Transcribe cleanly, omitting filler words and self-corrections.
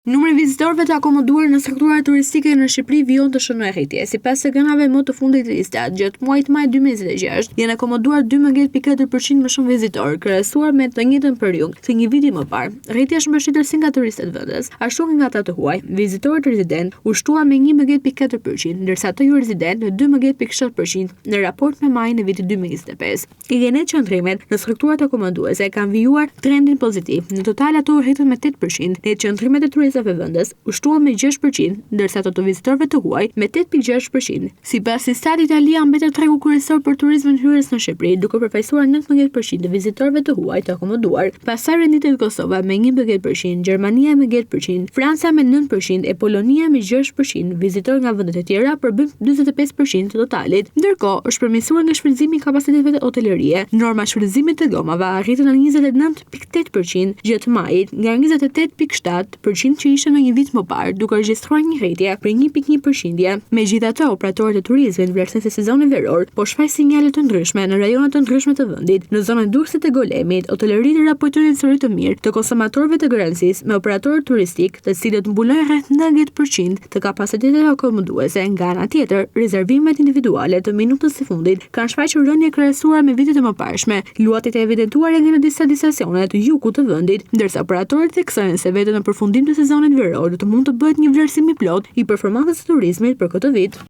Numri i vizitorëve të akomoduar në strukturat turistike në Shqipëri vijon të shënojë rritje. Sipas sekonave më të fundit të listat, gjatë muajit maj 2026, janë akomoduar 12.4% më shumë vizitorë, krahasuar me të njëjtën periudhë të një viti më parë. Rritja është mbështetur si nga turistët vendas, ashtu nga ata të huaj. Vizitorët rezident u shtuan me 11.4%, ndërsa ato jo rezident në 12.7% në raport me majin e vitit 2025. Qëndrimet në strukturat akomoduese kanë vijuar trendin pozitiv. Në total ato rritën me 8%, ne qëndrimet e turistëve vendas u shtuan me 6%, ndërsa ato të vizitorëve të huaj me 8.6%. Sipas listatit, Italia mbetet tregu kryesor për turizmin hyrës në Shqipëri, duke përfaqësuar 19% të vizitorëve të huaj të akomoduar. Pastaj renditet Kosova me 11%, Gjermania me 10%, Franca me 9% e Polonia me 6% vizitorë nga vendet e tjera përbën 45% të totalit. Ndërkohë, është përmirësuar nga shfrytëzimi i kapaciteteve të hotelërie. Norma shfrytëzimit të dhomave arritet në 29.8% gjatë majit, nga 28.7% që ishte në një vit më parë, duke regjistruar një rritje për 1.1%. Megjithatë, operatorët e turizmit vlerësojnë se sezoni veror po shfaq sinjale të ndryshme në rajonet të ndryshme të vendit. Në zonën durse të Golemit, hotelëritë raportojnë sëri të mirë të konsumatorëve të garancisë me operatorë turistik, të cilët mbulojnë rreth 90% të kapacitetit akomoduese. Nga ana tjetër, rezervimet individuale të minutës së fundit kanë shfaqur rënje krahasuar me vitet e mëparshme. Luatit e evidentuara edhe në disa stacione të jugut të vendit, ndërsa operatorët theksojnë se vetëm në përfundim të sezonit veror do të mund të bëhet një vlerësim i plot i performancës së turizmit për këtë vit.